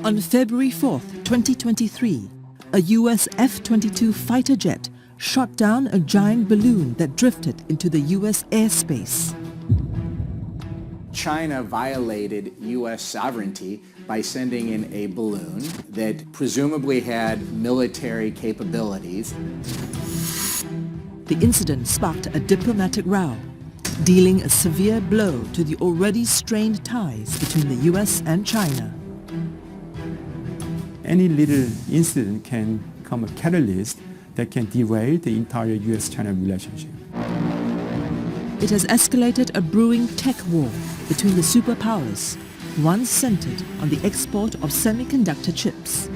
On February 4th, 2023, a US F-22 fighter jet shot down a giant balloon that drifted into the US airspace. China violated US sovereignty by sending in a balloon that presumably had military capabilities. The incident sparked a diplomatic row, dealing a severe blow to the already strained ties between the US and China. Any little incident can become a catalyst that can derail the entire US-China relationship. It has escalated a brewing tech war between the superpowers, one centered on the export of semiconductor chips.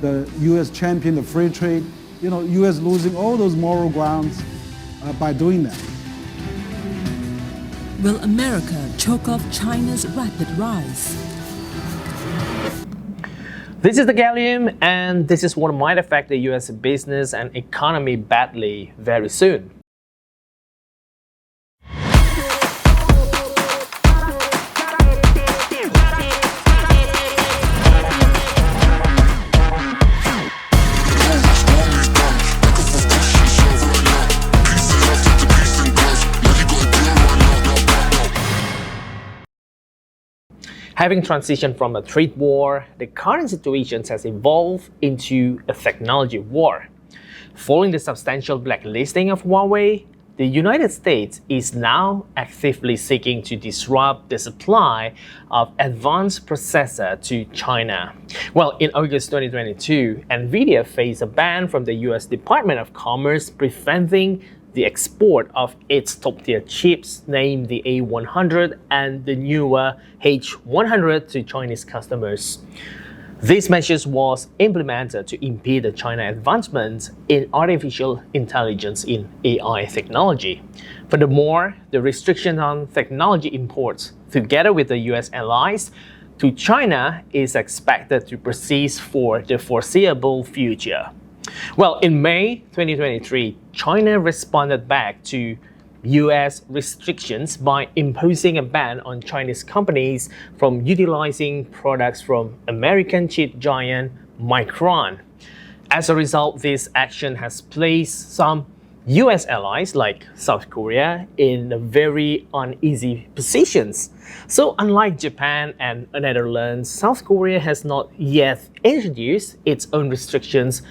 The US championed the free trade, US losing all those moral grounds by doing that. Will America choke off China's rapid rise? This is the Gallium, and this is what might affect the US business and economy badly very soon. Having transitioned from a trade war, the current situation has evolved into a technology war. Following the substantial blacklisting of Huawei, the United States is now actively seeking to disrupt the supply of advanced processors to China. Well, in August 2022, NVIDIA faced a ban from the US Department of Commerce preventing the export of its top-tier chips, named the A100 and the newer H100, to Chinese customers. This measure was implemented to impede the China advancements in artificial intelligence in AI technology. Furthermore, the restriction on technology imports, together with the US allies, to China is expected to persist for the foreseeable future. Well, in May 2023, China responded back to US restrictions by imposing a ban on Chinese companies from utilizing products from American chip giant Micron. As a result, this action has placed some US allies like South Korea in very uneasy positions. So unlike Japan and the Netherlands, South Korea has not yet introduced its own restrictions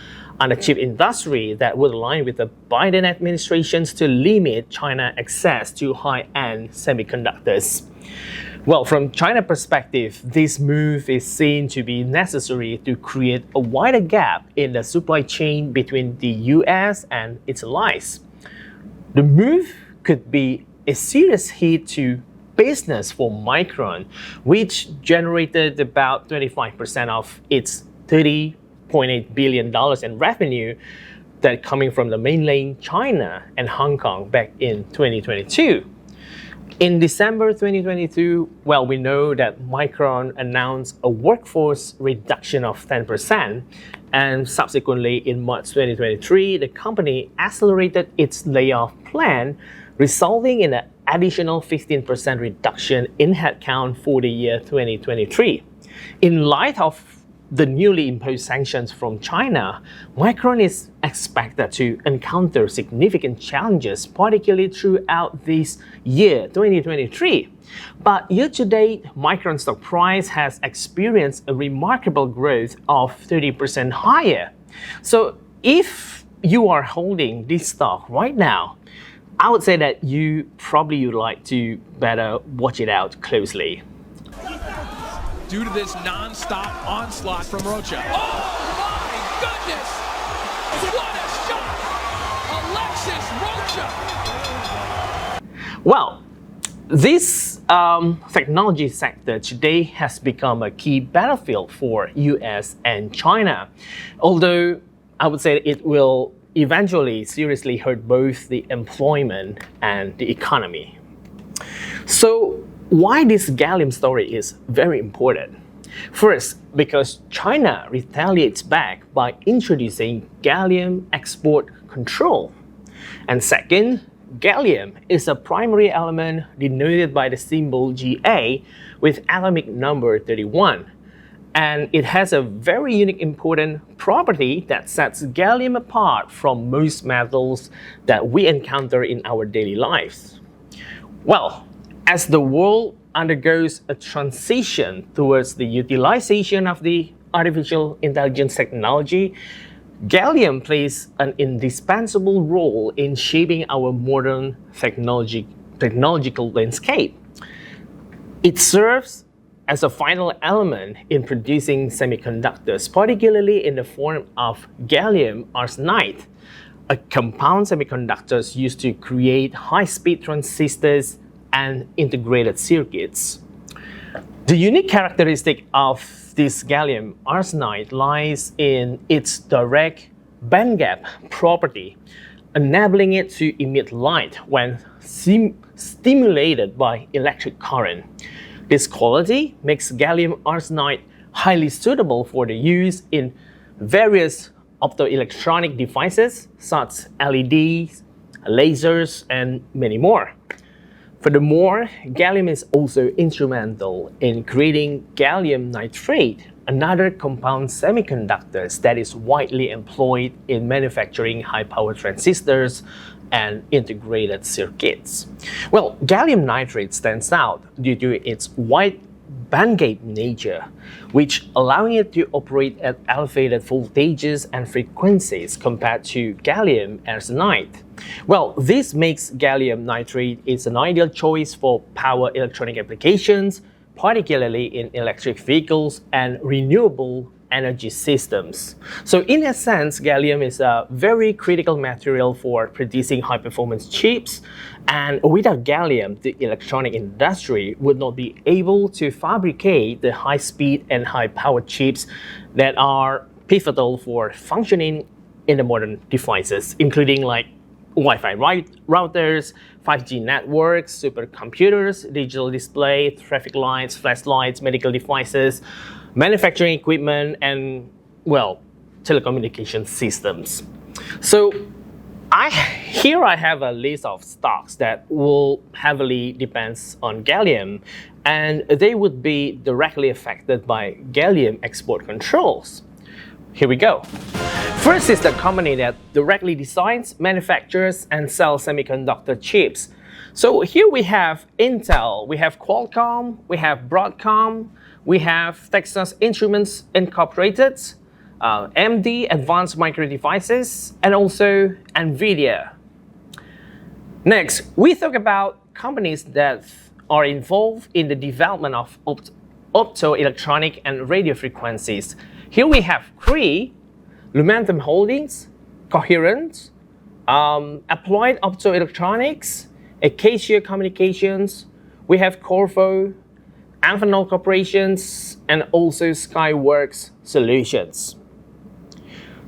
on the chip industry that would align with the Biden administrations to limit China's access to high-end semiconductors. Well, from China's perspective, this move is seen to be necessary to create a wider gap in the supply chain between the US and its allies. The move could be a serious hit to business for Micron, which generated about 25% of its $30.8 billion in revenue that coming from the mainland China and Hong Kong back in 2022. In December 2022, well, we know that Micron announced a workforce reduction of 10%, and subsequently in March 2023, the company accelerated its layoff plan, resulting in an additional 15% reduction in headcount for the year 2023. In light of the newly imposed sanctions from China, Micron is expected to encounter significant challenges, particularly throughout this year, 2023. But year-to-date, Micron stock price has experienced a remarkable growth of 30% higher. So if you are holding this stock right now, I would say that you probably would like to better watch it out closely. Due to this non-stop onslaught from Rocha. Oh my goodness! What a shot! Alexis Rocha! Well, this technology sector today has become a key battlefield for US and China. Although I would say it will eventually seriously hurt both the employment and the economy. So why this gallium story is very important? First, because China retaliates back by introducing gallium export control. And second, gallium is a primary element denoted by the symbol Ga with atomic number 31. And it has a very unique important property that sets gallium apart from most metals that we encounter in our daily lives. Well, as the world undergoes a transition towards the utilization of the artificial intelligence technology, gallium plays an indispensable role in shaping our modern technological landscape. It serves as a final element in producing semiconductors, particularly in the form of gallium arsenide, a compound semiconductors used to create high-speed transistors and integrated circuits. The unique characteristic of this gallium arsenide lies in its direct bandgap property, enabling it to emit light when stimulated by electric current. This quality makes gallium arsenide highly suitable for the use in various optoelectronic devices such as LEDs, lasers, and many more. Furthermore, gallium is also instrumental in creating gallium nitride, another compound semiconductor that is widely employed in manufacturing high-power transistors and integrated circuits. Well, gallium nitride stands out due to its wide bandgap nature, which allowing it to operate at elevated voltages and frequencies compared to gallium arsenide. Well, this makes gallium nitride is an ideal choice for power electronic applications, particularly in electric vehicles and renewable energy systems. So in a sense, gallium is a very critical material for producing high-performance chips, and without gallium, the electronic industry would not be able to fabricate the high-speed and high-power chips that are pivotal for functioning in the modern devices, including like Wi-Fi routers, 5G networks, supercomputers, digital display, traffic lights, flashlights, medical devices, manufacturing equipment, and, well, telecommunication systems. So here I have a list of stocks that will heavily depend on gallium, and they would be directly affected by gallium export controls. Here we go. First is the company that directly designs, manufactures, and sells semiconductor chips. So here we have Intel, we have Qualcomm, we have Broadcom, we have Texas Instruments Incorporated, AMD, Advanced Micro Devices, and also NVIDIA. Next, we talk about companies that are involved in the development of optoelectronic and radio frequencies. Here we have Cree, Lumentum Holdings, Coherent, Applied Optoelectronics, Acacia Communications, we have Corvo, Amphenol Corporations, and also Skyworks Solutions.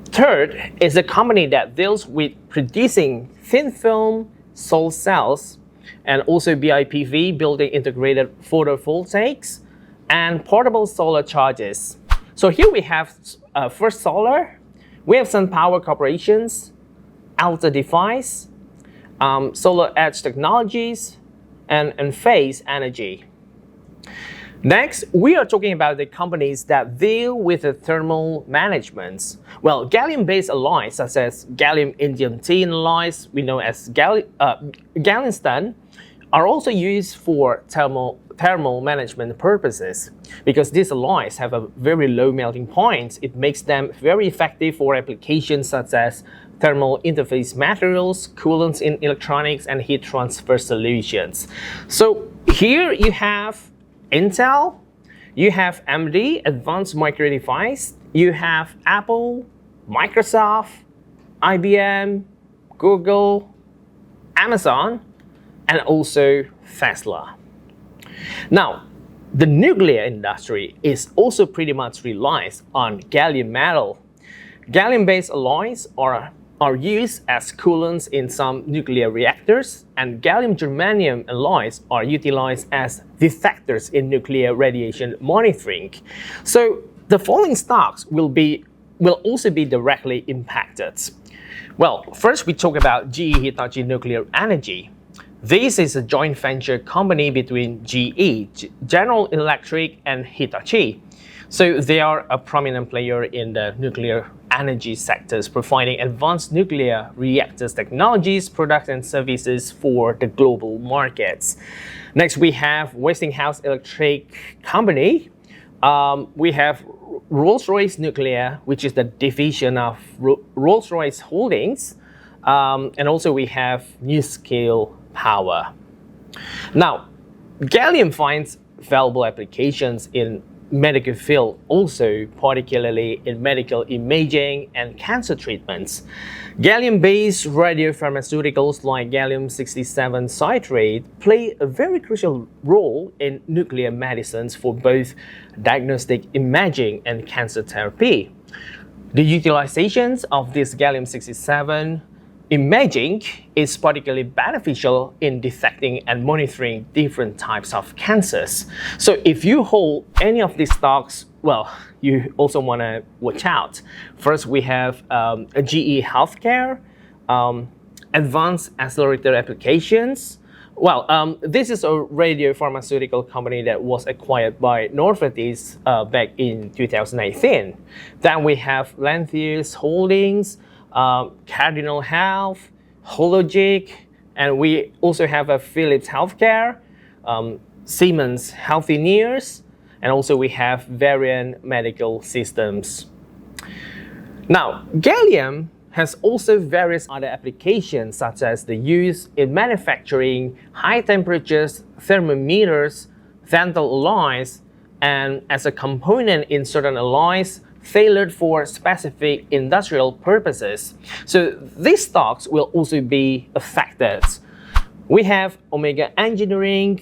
Third is a company that deals with producing thin film solar cells and also BIPV, building integrated photovoltaics, and portable solar chargers. So here we have First Solar, we have SunPower Corporations, Alta Device, Solar Edge Technologies, and Phase Energy. Next, we are talking about the companies that deal with the thermal management. Well, gallium-based alloys such as gallium indium tin alloys, we know as gallium, are also used for thermal management purposes. Because these alloys have a very low melting point, it makes them very effective for applications such as thermal interface materials, coolants in electronics, and heat transfer solutions. So here you have Intel, you have AMD, Advanced Micro Device, you have Apple, Microsoft, IBM, Google, Amazon, and also Tesla. Now, the nuclear industry is also pretty much relies on gallium metal. Gallium-based alloys are used as coolants in some nuclear reactors, and gallium-germanium alloys are utilized as detectors in nuclear radiation monitoring. So the following stocks will also be directly impacted. Well, first we talk about GE Hitachi Nuclear Energy. This is a joint venture company between GE, General Electric, and Hitachi. So they are a prominent player in the nuclear energy sectors, providing advanced nuclear reactors technologies, products, and services for the global markets. Next, we have Westinghouse Electric Company. We have Rolls-Royce Nuclear, which is the division of Rolls-Royce Holdings. And also we have NuScale Power. Now, gallium finds valuable applications in medical field, also particularly in medical imaging and cancer treatments. Gallium-based radiopharmaceuticals like gallium-67 citrate play a very crucial role in nuclear medicines for both diagnostic imaging and cancer therapy. The utilizations of this gallium-67 imaging is particularly beneficial in detecting and monitoring different types of cancers. So if you hold any of these stocks, well, you also want to watch out. First, we have a GE Healthcare, Advanced Accelerator Applications. Well, this is a radiopharmaceutical company that was acquired by Novartis back in 2018. Then we have Lantheus Holdings, Cardinal Health, Hologic, and we also have a Philips Healthcare, Siemens Healthineers, and also we have Varian Medical Systems. Now, gallium has also various other applications, such as the use in manufacturing high temperatures thermometers, dental alloys, and as a component in certain alloys tailored for specific industrial purposes. So these stocks will also be affected. We have Omega Engineering,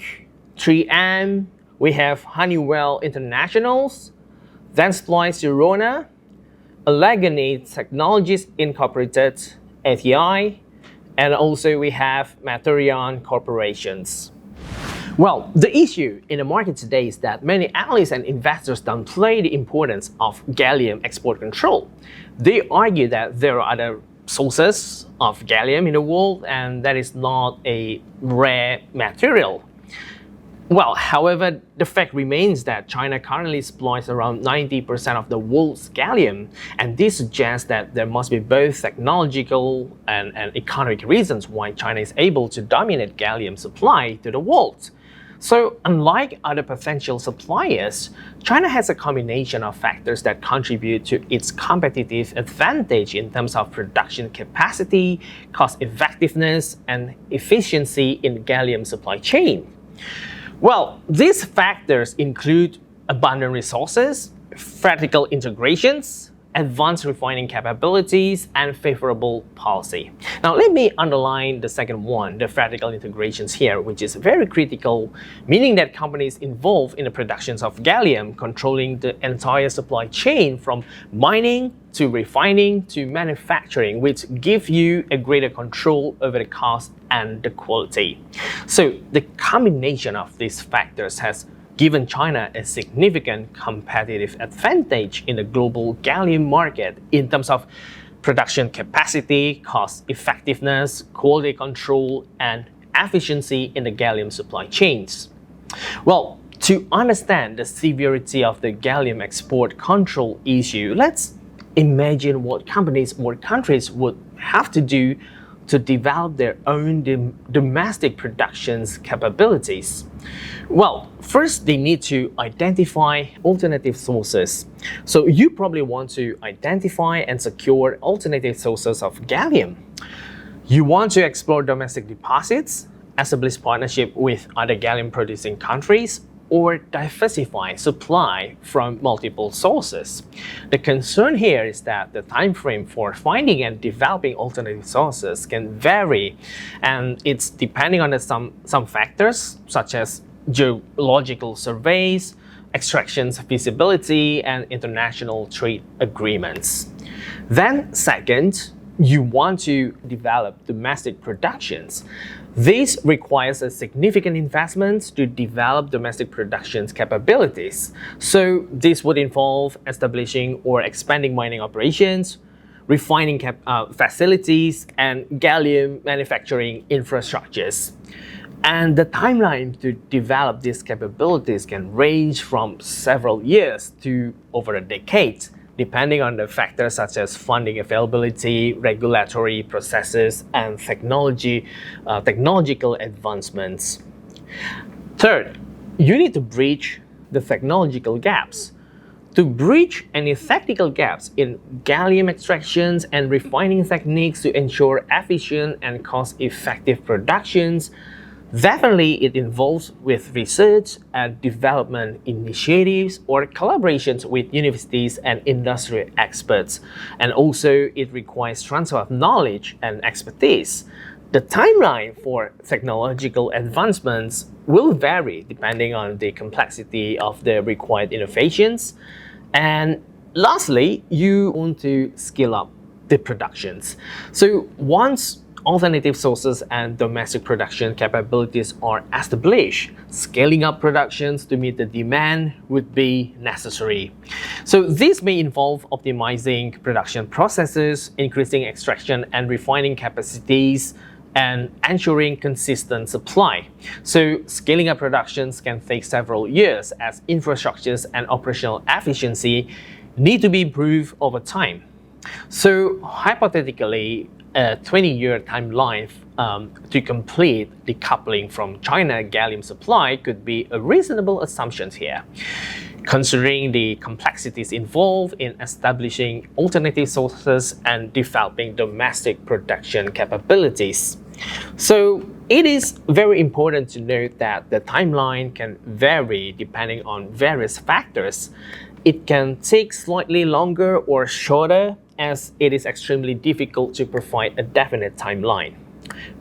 3M, we have Honeywell Internationals, then Splice Sirona, Allegheny Technologies Incorporated, ATI, and also we have Materion Corporations. Well, the issue in the market today is that many analysts and investors downplay the importance of gallium export control. They argue that there are other sources of gallium in the world and that is not a rare material. Well, however, the fact remains that China currently supplies around 90% of the world's gallium, and this suggests that there must be both technological and economic reasons why China is able to dominate gallium supply to the world. So, unlike other potential suppliers, China has a combination of factors that contribute to its competitive advantage in terms of production capacity, cost effectiveness, and efficiency in the gallium supply chain. Well, these factors include abundant resources, vertical integrations, advanced refining capabilities, and favorable policy. Now, let me underline the second one, the vertical integrations here, which is very critical, meaning that companies involved in the productions of gallium controlling the entire supply chain from mining to refining to manufacturing, which give you a greater control over the cost and the quality. So the combination of these factors has given China a significant competitive advantage in the global gallium market in terms of production capacity, cost effectiveness, quality control, and efficiency in the gallium supply chains. Well, to understand the severity of the gallium export control issue, let's imagine what companies or countries would have to do to develop their own domestic production's capabilities. Well, first they need to identify alternative sources. So you probably want to identify and secure alternative sources of gallium. You want to explore domestic deposits, establish partnership with other gallium producing countries, or diversify supply from multiple sources. The concern here is that the time frame for finding and developing alternative sources can vary, and it's depending on some factors such as geological surveys, extractions feasibility, and international trade agreements. Then second, you want to develop domestic productions. This requires a significant investment to develop domestic production's capabilities. So this would involve establishing or expanding mining operations, refining facilities, and gallium manufacturing infrastructures. And the timeline to develop these capabilities can range from several years to over a decade, depending on the factors such as funding availability, regulatory processes, and technological advancements. Third, you need to bridge the technological gaps. To bridge any technical gaps in gallium extractions and refining techniques to ensure efficient and cost-effective productions, definitely it involves with research and development initiatives or collaborations with universities and industry experts. And also it requires transfer of knowledge and expertise. The timeline for technological advancements will vary depending on the complexity of the required innovations. And lastly, you want to scale up the productions. So once alternative sources and domestic production capabilities are established, scaling up productions to meet the demand would be necessary. So this may involve optimizing production processes, increasing extraction and refining capacities, and ensuring consistent supply. So scaling up productions can take several years as infrastructures and operational efficiency need to be improved over time. So hypothetically, a 20-year timeline to complete decoupling from China gallium supply could be a reasonable assumption here, considering the complexities involved in establishing alternative sources and developing domestic production capabilities. So it is very important to note that the timeline can vary depending on various factors. It can take slightly longer or shorter, as it is extremely difficult to provide a definite timeline.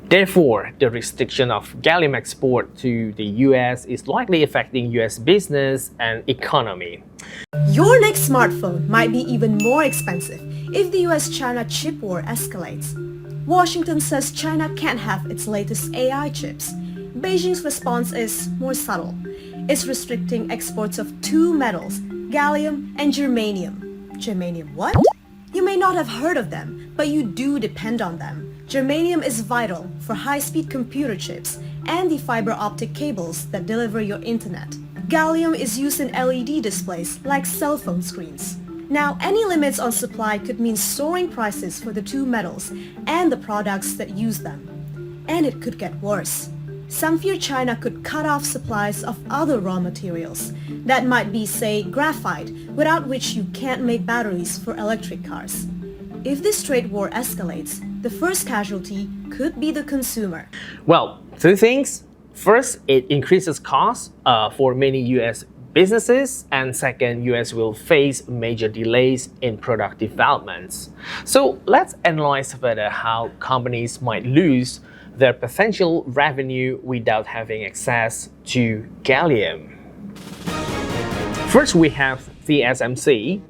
Therefore, the restriction of gallium export to the US is likely affecting US business and economy. Your next smartphone might be even more expensive if the US-China chip war escalates. Washington says China can't have its latest AI chips. Beijing's response is more subtle. It's restricting exports of two metals, gallium and germanium. Germanium what? You may not have heard of them, but you do depend on them. Germanium is vital for high-speed computer chips and the fiber optic cables that deliver your internet. Gallium is used in LED displays like cell phone screens. Now, any limits on supply could mean soaring prices for the two metals and the products that use them. And it could get worse. Some fear China could cut off supplies of other raw materials. That might be, say, graphite, without which you can't make batteries for electric cars. If this trade war escalates, the first casualty could be the consumer. Well, two things. First, it increases costs for many US businesses, and second, US will face major delays in product developments. So let's analyze further how companies might lose their potential revenue without having access to gallium. First, we have TSMC.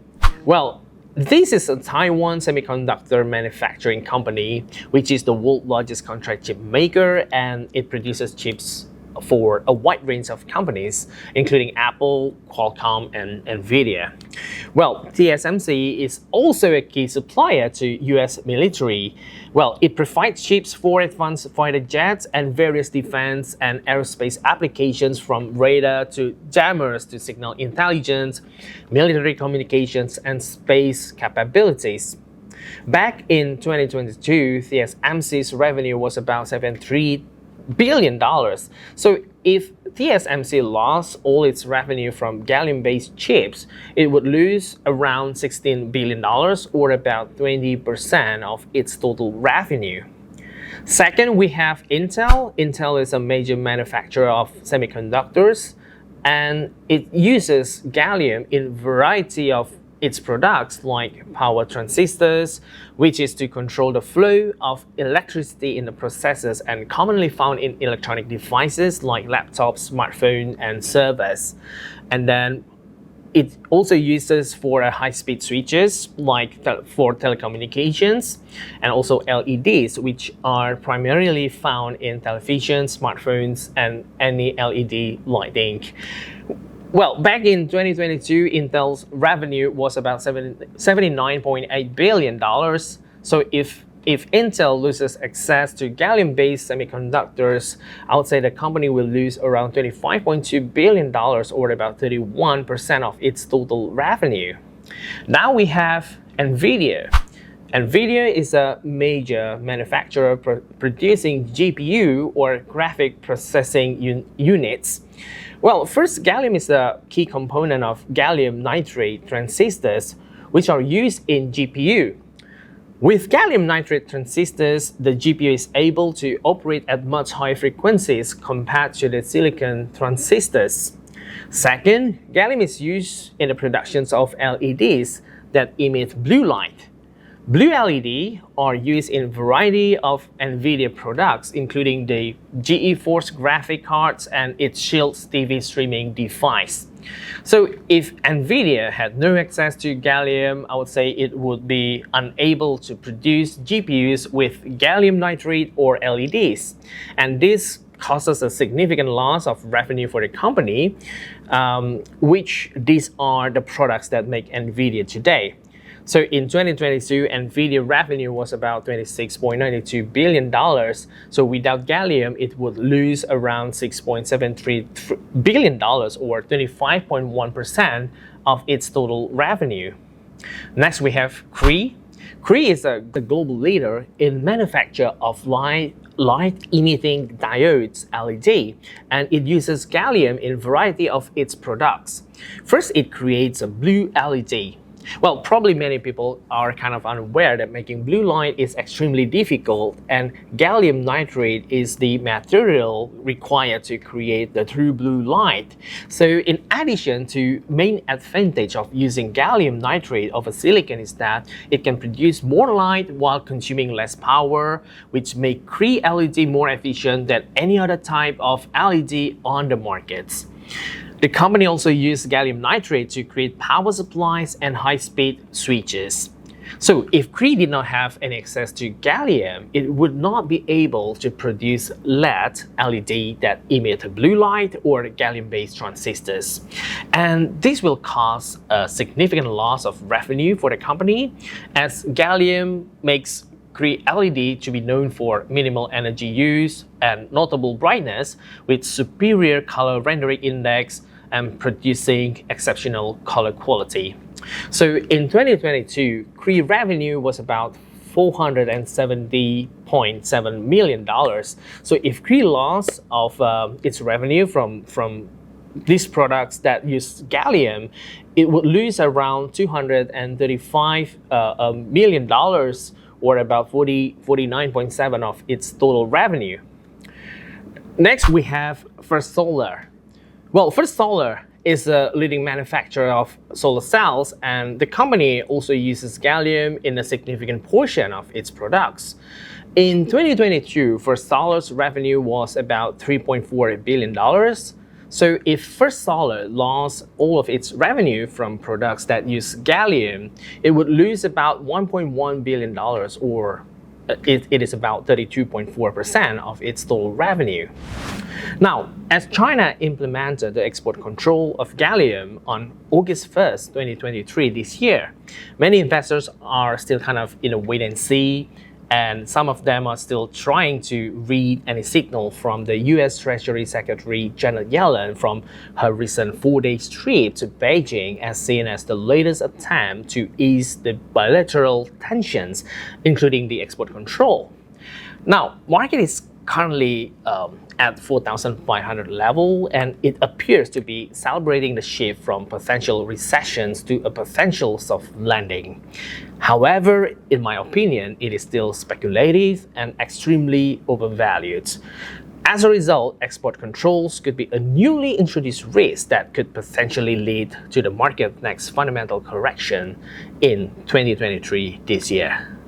Well, this is a Taiwan semiconductor manufacturing company, which is the world's largest contract chip maker, and it produces chips for a wide range of companies, including Apple, Qualcomm, and NVIDIA. Well, TSMC is also a key supplier to US military. Well, it provides chips for advanced fighter jets and various defense and aerospace applications, from radar to jammers to signal intelligence, military communications, and space capabilities. Back in 2022, TSMC's revenue was about $73 billion. So if TSMC lost all its revenue from gallium-based chips, it would lose around $16 billion, or about 20% of its total revenue. Second, we have Intel. Intel is a major manufacturer of semiconductors, and it uses gallium in a variety of its products, like power transistors, which is to control the flow of electricity in the processors and commonly found in electronic devices like laptops, smartphones, and servers. And then it also uses for high-speed switches, like for telecommunications, and also LEDs, which are primarily found in televisions, smartphones, and any LED lighting. Well, back in 2022, Intel's revenue was about $79.8 billion. So if Intel loses access to gallium-based semiconductors, I would say the company will lose around $25.2 billion, or about 31% of its total revenue. Now we have NVIDIA. NVIDIA is a major manufacturer producing GPU, or graphic processing units. Well, first, gallium is a key component of gallium nitride transistors, which are used in GPU. With gallium nitride transistors, the GPU is able to operate at much higher frequencies compared to the silicon transistors. Second, gallium is used in the production of LEDs that emit blue light. Blue LED are used in a variety of NVIDIA products, including the GeForce graphic cards and its Shield TV streaming device. So if NVIDIA had no access to gallium, I would say it would be unable to produce GPUs with gallium nitride or LEDs. And this causes a significant loss of revenue for the company, which these are the products that make NVIDIA today. So in 2022, NVIDIA revenue was about $26.92 billion. So without gallium, it would lose around $6.73 billion, or 25.1% of its total revenue. Next, we have Cree. Cree is the global leader in manufacture of light-emitting diodes, LED, and it uses gallium in a variety of its products. First, it creates a blue LED. Well, probably many people are kind of unaware that making blue light is extremely difficult, and gallium nitride is the material required to create the true blue light. So in addition to main advantage of using gallium nitride over silicon is that it can produce more light while consuming less power, which make Cree LED more efficient than any other type of LED on the markets. The company also used gallium nitride to create power supplies and high-speed switches. So if Cree did not have any access to gallium, it would not be able to produce LED that emit blue light or gallium-based transistors. And this will cause a significant loss of revenue for the company, as gallium makes Cree LED to be known for minimal energy use and notable brightness with superior color rendering index and producing exceptional color quality. So in 2022, Cree revenue was about $470.7 million. So if Cree loss of its revenue from these products that use gallium, it would lose around $235 million, or about 49.7% of its total revenue. Next, we have First Solar. Well, First Solar is a leading manufacturer of solar cells, and the company also uses gallium in a significant portion of its products. In 2022, First Solar's revenue was about $3.4 billion. So if First Solar lost all of its revenue from products that use gallium, it would lose about $1.1 billion, or it is about 32.4% of its total revenue. Now, as China implemented the export control of gallium on August 1st, 2023 this year, many investors are still kind of in a wait and see, and some of them are still trying to read any signal from the US Treasury Secretary Janet Yellen from her recent 4-day trip to Beijing, as seen as the latest attempt to ease the bilateral tensions, including the export control. Now, market is currently at 4,500 level, and it appears to be celebrating the shift from potential recessions to a potential soft landing. However, in my opinion, it is still speculative and extremely overvalued. As a result, export controls could be a newly introduced risk that could potentially lead to the market's next fundamental correction in 2023 this year.